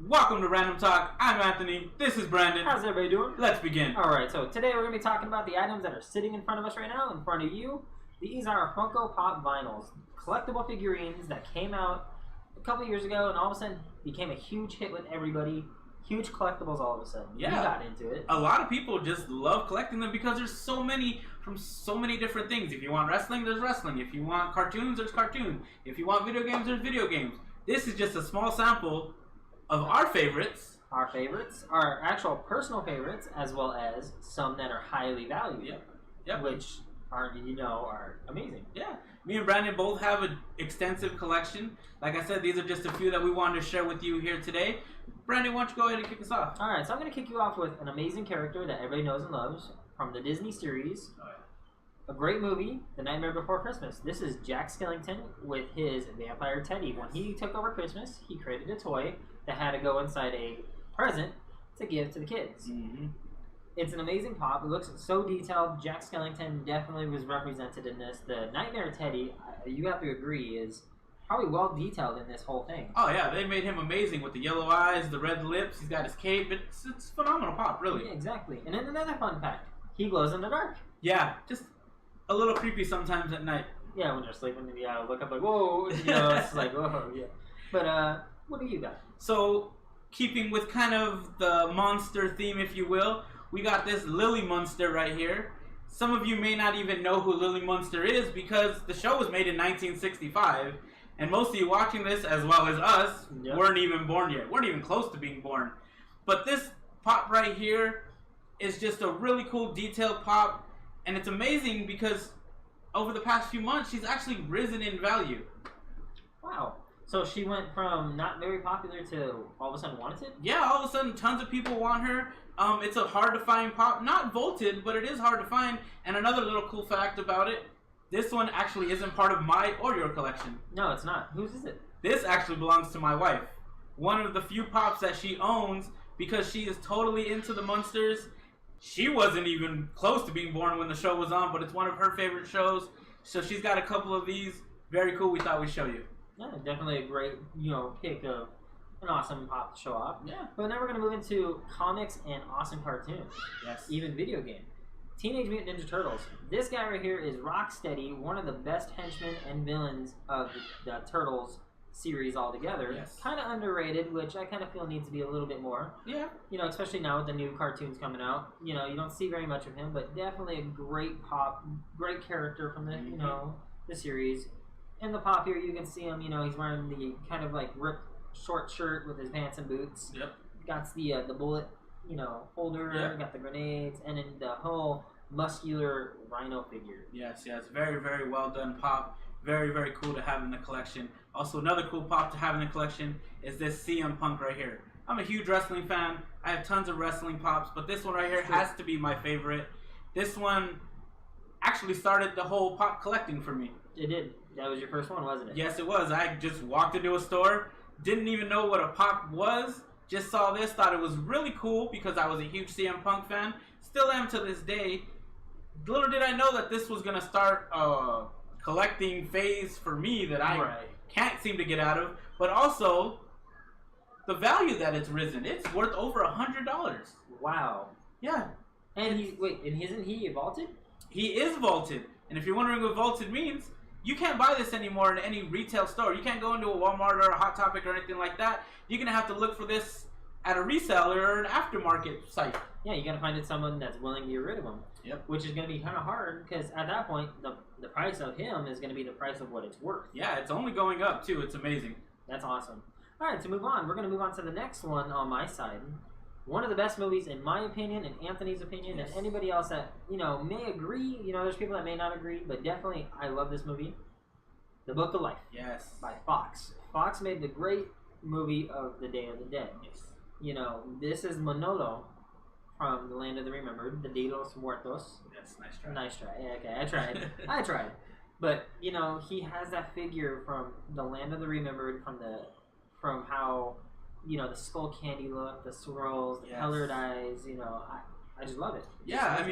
Welcome to Random Talk. I'm Anthony. This is Brandon. How's everybody doing? Let's begin. Alright, so today we're going to be talking about the items that are sitting in front of us right now, in front of you. These are Funko Pop vinyls, collectible figurines that came out a couple years ago and all of a sudden became a huge hit with everybody. Huge collectibles all of a sudden. Yeah. We got into it. A lot of people just love collecting them because there's so many from so many different things. If you want wrestling, there's wrestling. If you want cartoons, there's cartoons. If you want video games, there's video games. This is just a small sample of our favorites. Our favorites, our actual personal favorites, as well as some that are highly valued. Yep. Which are amazing. Yeah. Me and Brandon both have an extensive collection. Like I said, these are just a few that we wanted to share with you here today. Brandon, why don't you go ahead and kick us off? Alright, so I'm going to kick you off with an amazing character that everybody knows and loves from the Disney series. Oh, yeah. A great movie, The Nightmare Before Christmas. This is Jack Skellington with his vampire Teddy. When he took over Christmas, he created a toy that had to go inside a present to give to the kids. Mm-hmm. It's an amazing pop. It looks so detailed. Jack Skellington definitely was represented in this. The Nightmare Teddy, you have to agree, is probably well detailed in this whole thing. Oh yeah, they made him amazing with the yellow eyes, the red lips. He's got his cape. It's phenomenal pop, really. Yeah, exactly. And then another fun fact: he glows in the dark. Yeah, just a little creepy sometimes at night. Yeah, when you're sleeping, you gotta look up like, whoa, you know, it's like, whoa, yeah. But what do you got? So, keeping with kind of the monster theme, if you will, we got this Lily Munster right here. Some of you may not even know who Lily Munster is because the show was made in 1965, and most of you watching this, as well as us, weren't even born yet. Weren't even close to being born. But this pop right here is just a really cool detailed pop, and it's amazing because over the past few months, she's actually risen in value. Wow. So she went from not very popular to all of a sudden wanted? Yeah, all of a sudden tons of people want her. It's a hard to find pop. Not vaulted, but it is hard to find. And another little cool fact about it, this one actually isn't part of my or your collection. No, it's not. Whose is it? This actually belongs to my wife. One of the few pops that she owns because she is totally into the Munsters. She wasn't even close to being born when the show was on, but it's one of her favorite shows. So she's got a couple of these. Very cool. We thought we'd show you. Yeah, definitely a great, pick of an awesome pop to show off. Yeah. But now we're going to move into comics and awesome cartoons. Yes. Even video game. Teenage Mutant Ninja Turtles. This guy right here is Rocksteady, one of the best henchmen and villains of the Turtles series altogether. Yes. Kind of underrated, which I kind of feel needs to be a little bit more. Yeah. Especially now with the new cartoons coming out. You don't see very much of him, but definitely a great pop, great character from the, the series. In the pop here, you can see him, he's wearing the kind of like ripped short shirt with his pants and boots. Yep. Got the bullet, holder, Yep. Got the grenades, and then the whole muscular rhino figure. Yes. Very, very well done pop. Very, very cool to have in the collection. Also, another cool pop to have in the collection is this CM Punk right here. I'm a huge wrestling fan. I have tons of wrestling pops, but this one right here has to be my favorite. This one actually started the whole pop collecting for me. It did. That was your first one, wasn't it? Yes, it was. I just walked into a store, didn't even know what a pop was, just saw this, thought it was really cool because I was a huge CM Punk fan. Still am to this day. Little did I know that this was going to start a collecting phase for me that I can't seem to get out of, but also the value that it's risen. It's worth over $100. Wow. Yeah. And isn't he vaulted? He is vaulted. And if you're wondering what vaulted means, you can't buy this anymore in any retail store. You can't go into a Walmart or a Hot Topic or anything like that. You're going to have to look for this at a reseller or an aftermarket site. Yeah, you got to find someone that's willing to get rid of them. Yep. Which is going to be kind of hard because at that point, the price of him is going to be the price of what it's worth. Yeah, it's only going up too. It's amazing. That's awesome. All right, to move on, we're going to move on to the next one on my side. One of the best movies, in my opinion, and Anthony's opinion, and anybody else that, may agree. There's people that may not agree, but definitely I love this movie. The Book of Life. Yes. By Fox. Fox made the great movie of the Day of the Dead. Yes. This is Manolo from The Land of the Remembered, the De los Muertos. Yes, nice try. Nice try. Yeah, okay, I tried. I tried. But, he has that figure from The Land of the Remembered, from how... the skull candy look, the swirls, the colored eyes, I just love it. Yeah,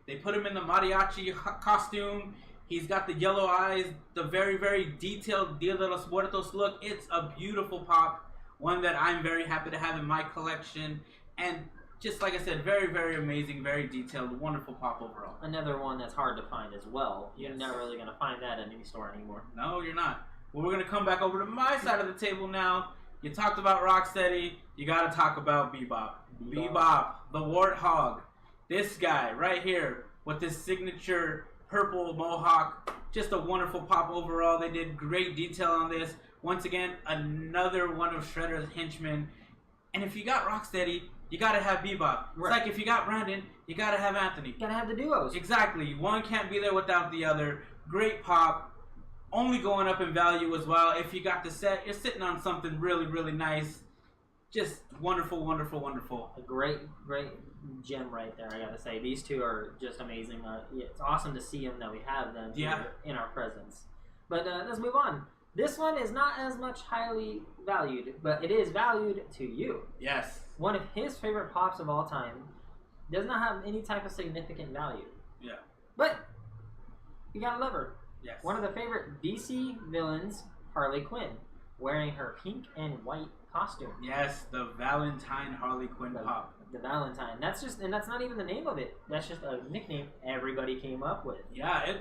they put him in the mariachi costume. He's got the yellow eyes, the very, very detailed Dia de los Muertos look. It's a beautiful pop. one that I'm very happy to have in my collection, and just like I said, very, very amazing, very detailed, wonderful pop overall. Another one that's hard to find as well. You're Yes. not really going to find that in any store anymore. No, you're not. Well, we're going to come back over to my side of the table now. You talked about Rocksteady. You got to talk about Bebop. Bebop, the Warthog. This guy right here with this signature purple mohawk. Just a wonderful pop overall. They did great detail on this. Once again, another one of Shredder's henchmen. And if you got Rocksteady, you gotta have Bebop. It's like if you got Brandon, you gotta have Anthony. You gotta have the duos. Exactly. One can't be there without the other. Great pop. Only going up in value as well. If you got the set, you're sitting on something really, really nice. Just wonderful, wonderful, wonderful. A great gem right there, I gotta say. These two are just amazing. It's awesome to see them, that we have them here in our presence. But let's move on. This one is not as much highly valued, but it is valued to you. Yes. One of his favorite pops of all time. Does not have any type of significant value. Yeah. But you gotta love her. Yes. One of the favorite DC villains, Harley Quinn, wearing her pink and white costume. Yes, the Valentine Harley Quinn pop. The Valentine. That's not even the name of it. That's just a nickname everybody came up with. Yeah,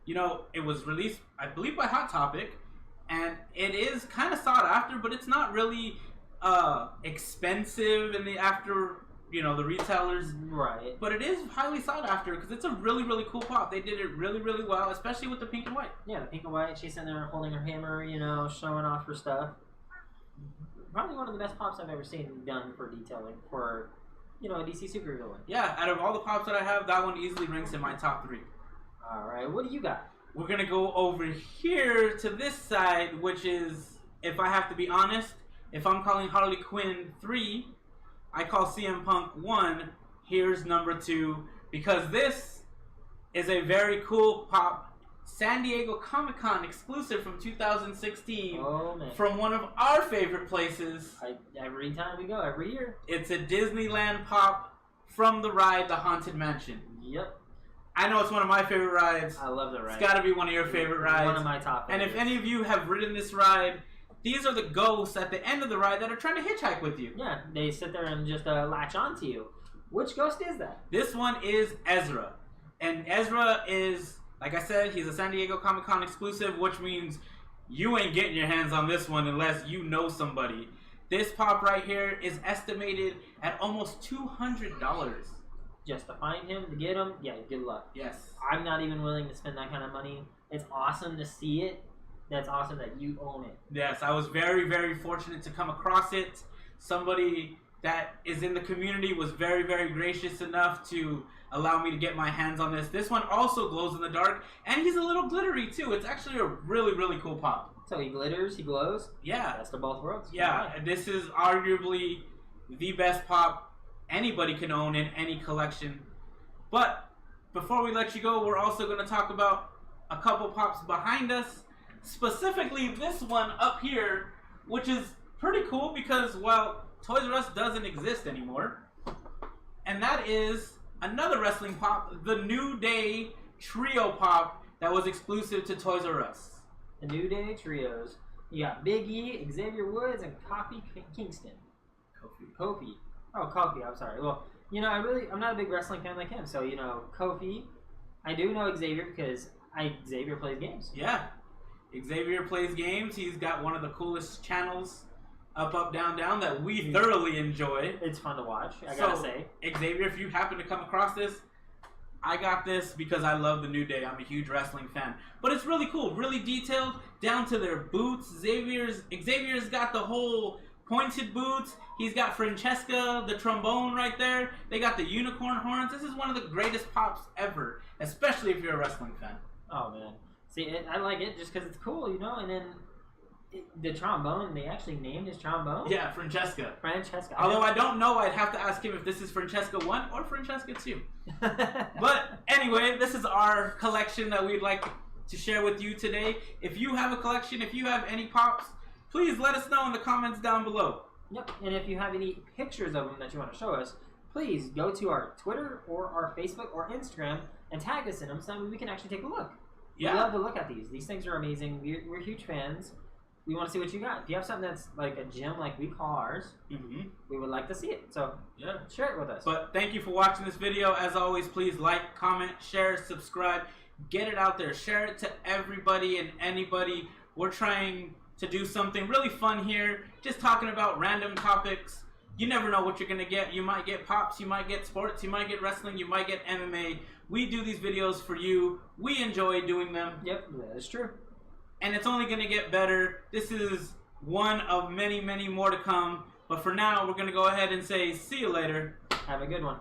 it was released, I believe, by Hot Topic, and it is kind of sought after, but it's not really expensive in the the retailers. Right. But it is highly sought after because it's a really, really cool pop. They did it really, really well, especially with the pink and white. Yeah, the pink and white. She's sitting there holding her hammer, showing off her stuff. Probably one of the best pops I've ever seen done for detailing for, a DC supervillain. Yeah, out of all the pops that I have, that one easily ranks in my top 3. All right, what do you got? We're going to go over here to this side, which is, if I have to be honest, if I'm calling Harley Quinn 3, I call CM Punk 1. Here's number 2, because this is a very cool pop, San Diego Comic-Con exclusive from 2016. Oh, man. From one of our favorite places. Every time we go, every year. It's a Disneyland pop from the ride, The Haunted Mansion. Yep. I know it's one of my favorite rides. I love the ride. It's got to be one of your favorite rides. One of my top favorites. And if any of you have ridden this ride, these are the ghosts at the end of the ride that are trying to hitchhike with you. Yeah, they sit there and just latch onto you. Which ghost is that? This one is Ezra. And Ezra is, like I said, he's a San Diego Comic-Con exclusive, which means you ain't getting your hands on this one unless you know somebody. This pop right here is estimated at almost $200. Just to find him, to get him, yeah, good luck. Yes. I'm not even willing to spend that kind of money. It's awesome to see it. That's awesome that you own it. Yes, I was very, very fortunate to come across it. Somebody that is in the community was very, very gracious enough to allow me to get my hands on this. This one also glows in the dark, and he's a little glittery too. It's actually a really, really cool pop. So he glitters, he glows? Yeah. Best of both worlds. Yeah, and this is arguably the best pop anybody can own in any collection. But before we let you go, we're also going to talk about a couple pops behind us. Specifically this one up here, which is pretty cool because, well, Toys R Us doesn't exist anymore. And that is another wrestling pop, the New Day Trio pop that was exclusive to Toys R Us. The New Day Trios. You got Big E, Xavier Woods, and Kofi Kingston. Kofi. Oh, Kofi, I'm sorry. Well, I'm not a big wrestling fan like him. So, Kofi, I do know Xavier because Xavier plays games. Yeah. Xavier plays games. He's got one of the coolest channels, Up, Down, Down, that we thoroughly enjoy. It's fun to watch, I gotta say. Xavier, if you happen to come across this, I got this because I love the New Day. I'm a huge wrestling fan. But it's really cool, really detailed, down to their boots. Xavier's got the whole pointed boots. He's got Francesca, the trombone right there. They got the unicorn horns. This is one of the greatest pops ever, especially if you're a wrestling fan. Oh, man. See, I like it just because it's cool, and then the trombone, they actually named his trombone? Yeah, Francesca. Although I don't know, I'd have to ask him if this is Francesca 1 or Francesca 2. But anyway, this is our collection that we'd like to share with you today. If you have a collection, if you have any pops, please let us know in the comments down below. Yep, and if you have any pictures of them that you want to show us, please go to our Twitter or our Facebook or Instagram and tag us in them so that we can actually take a look. Yeah. We love to look at these. These things are amazing. We're huge fans. we want to see what you got. If you have something that's like a gem like we call ours, we would like to see it. So yeah, share it with us. But thank you for watching this video. As always, please like, comment, share, subscribe. Get it out there. Share it to everybody and anybody. We're trying to do something really fun here. Just talking about random topics. You never know what you're going to get. You might get Pops. You might get sports. You might get wrestling. You might get MMA. We do these videos for you. We enjoy doing them. Yep, that is true. And it's only going to get better. This is one of many, many more to come. But for now, we're going to go ahead and say see you later. Have a good one.